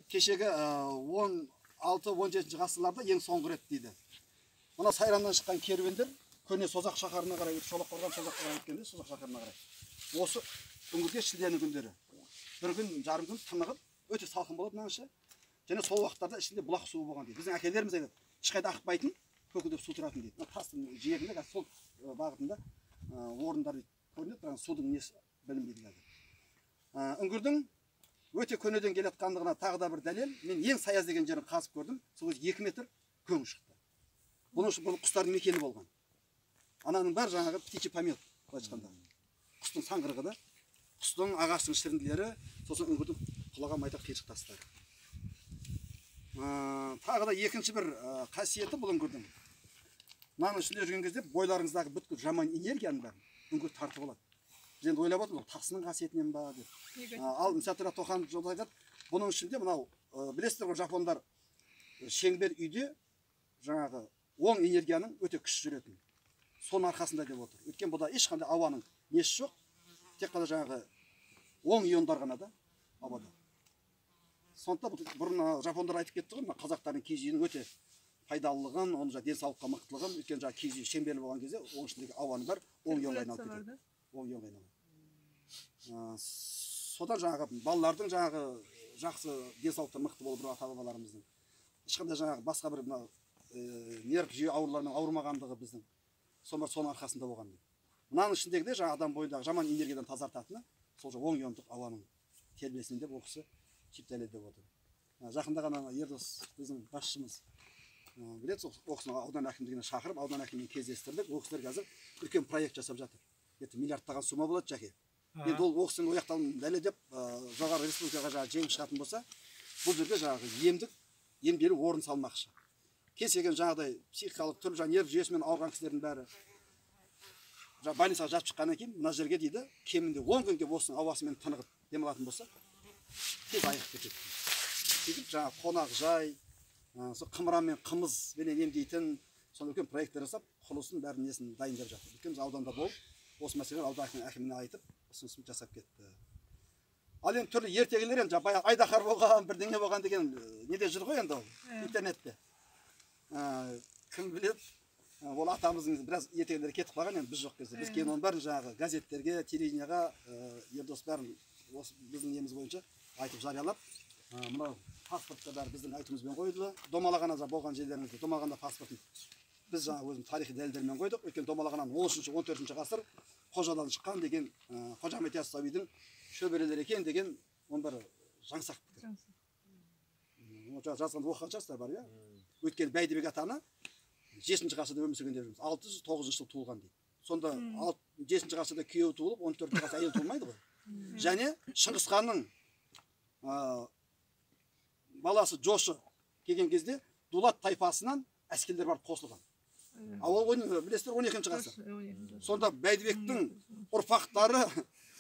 кешегі 16-17 ғасырларда ең соңғы рет дейді. Мына Сайрамнан шыққан керуендер көне Созақ шаһарына қарай, Шолаққорған Созаққа қарай өткенде Созақ шаһарына қарай. Осы үңгірге шілденің күндері бір күн, жарым күн тынығып, өте салқын болады мынанша. Және сол уақыттарда ішінде бұлақ суы болған дейді. Біздің әкелеріміз айтады, ешқайда ақпайтын, көкідеп су тұратын дейді. Тастың жиегінде сол бағытында орындар көрінеді, бірақ судың несі білінбейді қазір. Үңгірдің өте көнеден келетқандығына тағы да бір дәлел. Мен ең саяз деген жерін қазып көрдім. Сол 2 метр көң шықты. Бұның құстардың мекені болған. Ананың бәрі жаңағы птичий помет, былай айтқанда. Құстың саңғырығы да, құстың ағаштың шірінділері, сосын үңгірдің құлаған майда қиыршық тастары. Тағы да екінші бір қасиеті бұл үңгірдің. Мынаның ішінде жүрген кезде бойларыңыздағы бүткіл жаман энергияның бәрін үңгір тартып алады. Біз енді ойлап отырмыз, тасының қасиетінен ба деп. Ал Мүсәпір Тоқан жолда айтады, бұның ішінде мынау білесіздер ғой, жапондар шеңбер үйде жаңағы оң энергияның өте күшті жүретін. Соның арқасында деп отыр. Өйткені бұда ешқандай ауаның несі жоқ. Тек қана жаңағы оң иондар ғана да ауада. Сондықтан бұрын жапондар айтып кетті ғой, қазақтардың киіз үйінің өте пайдалылығын, оның жаңағы денсаулыққа мықтылығын, өйткені жаңағы киіз үй шеңберлі болған кезде оның ішіндегі ауаның бәрі оң ионға айналып кетеді. Оң ионға айналады. Содан жаңағы балалардың жаңағы жақсы денсаулықта мықты болып ата бабаларымыздың ешқандай жаңағы басқа бір нерв жүйе ауруларынан ауырмағандығы біздің соның арқасында болған дейді. Мынаның ішіндегі де жаңа адам бойындағы жаман энергиядан тазартатыны сол оң иондық ауаның тербелісінен деп оқысы дәлелдеп отыр. Жақында ғана Ердос біздің басшымыз біледі, сол кісіні аудан әкімдігіне шақырып, аудан әкімімен кездестірдік. Ол кісілер қазір үлкен проект жасап жатыр. Миллиардтаған сума болады жәке. Енді ол оқысының ояқталын дәлелдеп жоғары республикаға жаңағы жеңіп шығатын болса, бұл жерде жаңағы ем беру орын салмақшы. Кез келген жаңағыдай психикалық түрлі жаңағы нерв жүйесімен ауырған кісілердің бәрі больницаға жатып шыққаннан кейін мына жерге дейді, кемінде 10 күнге осының ауасымен тынығып демалатын болса, тез айығып кетеді. Сөйтіп жаңағы қонақжай, сол қымыран мен қымызбенен емдейтін сол үлкен проекттер жасап, құрылысын бәрін несін дайындап жатыр. Өйткені ауданда болып, осы мәселені аудан әкіміне айтып, ұсынысын жасап кетті. Ал енді түрлі ертегілер енді баяғы Айдаһар болған, бірдеңе болған деген неде жүр ғой енді ол интернетте. Кім біледі, ол атамыздың біраз ертегілері кетіп қалған, енді біз жоқ кезде. Біз кейін оның бәрін жаңағы газеттерге, телевидениеға Ердос бәрін осы біздің неміз бойынша айтып жариялап, мынау паспортта бәрі біздің айтуымызбен қойылды. Домалағана болған жерлерімізде домалағанда паспортын біз жаңағы өзім тарихи дәлелдермен қойдық. Өйткені домалағанан 13-14 ғасыр Қожадан шыққан деген Қожа Ахмет Яссауидің шөберелері екен деген оның бір жаңсақ пікір. Жазғанда оқыған шығарсыздар бар, иә? Өйткені Бәйдібек атаны 7-ші ғасырда өмір сүрген деп жүрміз. 609 жылы туылған дейді. Сонда 7-ші ғасырда күйеу туылып, 14-ші ғасырда әйел туылмайды ғой. Және Шыңғыс ханның баласы Жошы келген кезде Дулат тайпасынан әскерлер барып қосылған. Ол білесіздер 12-ші ғасыр. Сонда Бәйдібектің ұрпақтары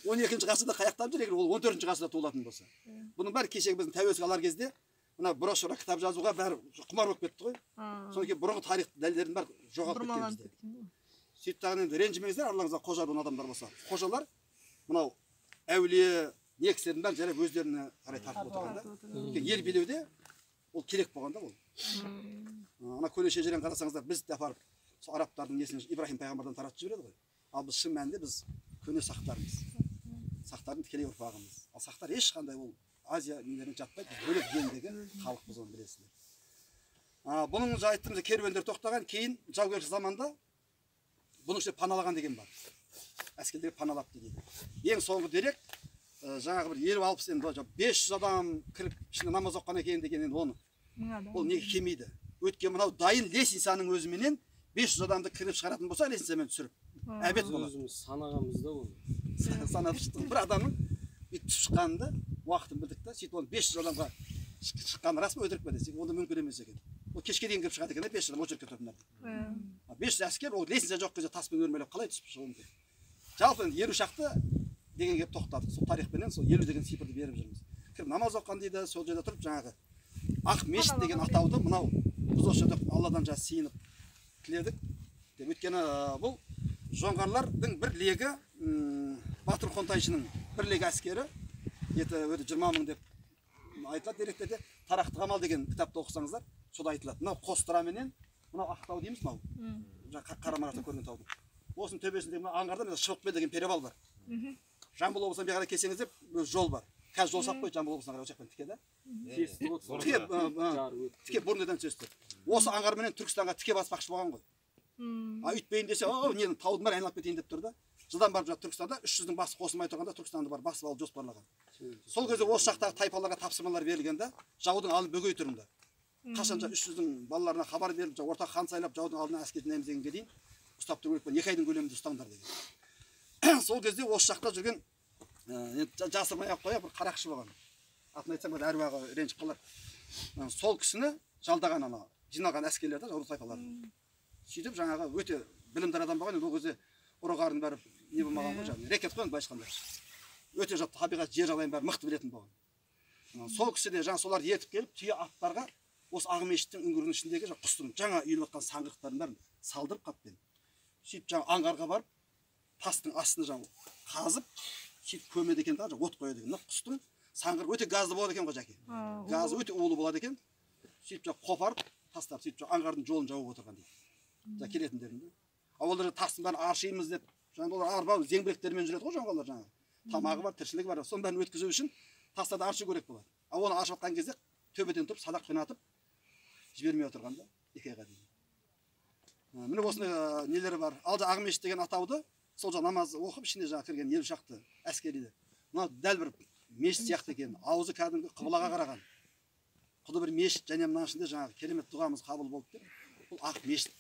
12-ші ғасырда қаяқтап жүр, егер ол 14-ші ғасырда туылатын болса. Бұның бәрі кешегі біздің тәуелсіздік алар кезде мына брошюра кітап жазуға бәрі құмар болып кетті ғой. Содан кейін бұрынғы тарих дәлелдерін бәрі жоғалып кеткен бізде. Сөйтіп тағын енді ренжімеңіздер, араларыңызда қожа руын адамдар болса. Қожалар мынау әулие не кісілердің бәрін жарап өздеріне қарай тартып отырғанда. Ел билеуде ол керек болғанда ол. Ана көне шежірені қарасаңыздар, біз де апарып арабтардың несін Ибрахим пайғамбардан таратып жібереді ғой. Ал біз шын мәнінде біз көне сақтармыз. Сақтардың тікелей ұрпағымыз. Ал сақтар ешқандай ол Азия нелеріне жатпайды, бөлек елдегі халық біз оны білесіздер. Бұның айттığımızda керуендер тоқтаған, кейін жаугершілік заманда бұның ішінде паналаған деген бар. Әскерлер паналапты дейді. Ең соңғы дерек жаңағы бір 50-60 енді 500 адам кіріп ішінде намаз оқыған екен деген енді оны. Ол неге келмейді? Өткен мынау дайын лестницаның өзіменен 500 адамды кіріп шығаратын болса, лестницамен түсіріп. Әбет болады. Өзіміз санағанымызда ол. Санап шықтық. Бір адамның бүйтіп шыққанында уақытын білдік та, сөйтіп оны 500 адамға шыққаны рас па өтірік пе десек, онда мүмкін емес екен. Ол кешке дейін кіріп шығады екен, 500 адам очередке тұратын. 500 әскер ол лестница жоқ кезде таспен өрмелеп қалай түсіп шығуы мүмкін. Жалпы енді 50 шақты деген келіп тоқтадық. Сол тарихпенен сол 50 деген цифрды беріп жүрміз. Кіріп намаз оқыған дейді, сол жерде тұрып жаңағы Ақ мешіт деген атауды мынау біз осы жерде Алладан жас сиынып тіледік. Өйткені бұл жоңғарлардың бір легі Батыр Қонтайшының бір легі әскері, еті 20 мың деп айтылады деректерде. Тарақты қамал деген кітапты оқысаңыздар, сода айтылады. Мынау Қостұра менен, мынау Ақтау дейміз, мынау. Қарамарата көрген таудың. Осының төбесінде мына аңғарда Шыбықбел деген перевал бар. Жамбыл облысынан бері қарай келсеңіздер, жол бар. Қазір жол салып қойды Жамбыл облысына қарай, осы жақтан тіке да. Тіке бұрыннан түсесті. Осы аңғарменен Түркістанға тіке баспақшы болған ғой. Үйтпейін десе, нені таудың бәрі айналып кетейін деп тұр да. Жылдан барып жатыр Түркістанда 300-дің басы қосылмай тұрғанда Түркістанды бар басып алып жоспарлаған. Сол кезде осы жақтағы тайпаларға тапсырмалар берілген да, жаудың алдын бөгей тұрында. Қашанша 300-дің балаларына хабар беріп, ортақ хан сайлап жаудың алдына әскер жинаймыз дегенге дейін ұстап тұру керек, 2 айдың көлемінде ұстаңдар деген. Сол кезде осы жақта жүрген жасырмай ақ қоя бір қарақшы болған. Атын айтсам әруағы ренжіп қалар. Сол кісіні жалдаған ана жиналған әскерлер да жаудың тайпаларын. Сөйтіп жаңағы өте білімдар адам болған, ол кезде ұры-қарын бәрі не болмаған ғой, жаңағы рекет қой былайша айтқанда. Өте табиғат жер жағдайын бәрі мықты білетін болған. Сол кісі де жаңа соларды ертіп келіп, түйе аттарға осы Ақмешіттің үңгірінің ішіндегі құстың жаңа үйіліп жатқан саңғырықтарын бәрін салдырып қаппен. Сөйтіп жаңа аңғарға барып, тастың астына жаңа қазып, сөйтіп көмеді екен да, от қояды екен. Құстың саңғыры өте газды болады екен ғой жәке. Газы өте улы болады екен. Сөйтіп қопарып, тастап, сөйтіп аңғардың жолын жауып отырған дейді. Келетіндерін да. Олар тастың бәрін аршимыз деп, олар арба зеңбіректермен жүреді ғой жаңағылар жаңағы. Тамағы бар, тіршілігі бар. Соның бәрін өткізу үшін тастарды аршу керек болады. Оны аршып жатқан кезде төбеден тұрып садақпен атып жібермей отырған да 2 айға дейін. Міне осындай нелері бар. Алды Ақмешіт деген атауды сол жақ намаз оқып ішіне жаңа кірген 50 шақты әскерилер. Мынау дәл бір мешіт сияқты екен. Аузы кәдімгі қыблаға қараған. Құды бір мешіт және мына ішінде жаңағы керемет дұғамыз қабыл болды деп. Бұл ақ мешіт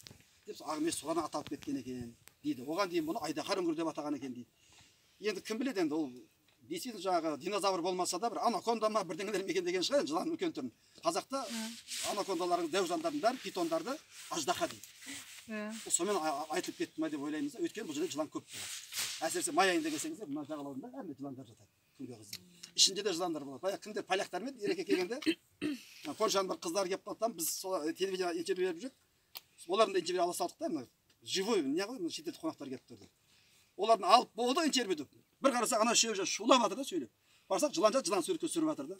деп Ақмешіт соған аталып кеткен екен дейді. Оған дейін бұны Айдақар үңгір деп атаған екен дейді. Енді кім біледі енді ол действительно жаңағы динозавр болмаса да бір анаконда ма бірдеңелер мекендеген шығар жылан үлкен түрін. Қазақта анакондалардың дәу жандардың бәрі питондарды аждаһа дейді. Сонымен айтылып кетті ма деп ойлаймыз да. Өйткені бұл жерде жылан көп болады. Әсіресе май айында келсеңіздер, мына жағалауында әрме жыландар жатады. Күнге қызды. Ішінде де жыландар болады. Баяғы кімдер поляктар ма еді ереке келгенде Польшаның бір қыздары келіп қалды, біз телевизия интервью беріп жүрдік. Олардың да интервью ала салдық та, живой не ғой, шетелдік қонақтар келіп тұрды. Олардың алып болды интервьюді. Bir қарасақ ана үшеуі шулап жатыр да сөйлеп. Барсақ жылан суретке түсіріп жатыр да.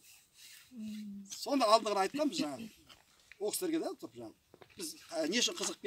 Сонда алдығын айтқанбыз жаңағы. Ол кісілерге де жаңағы. Біз не үшін қызық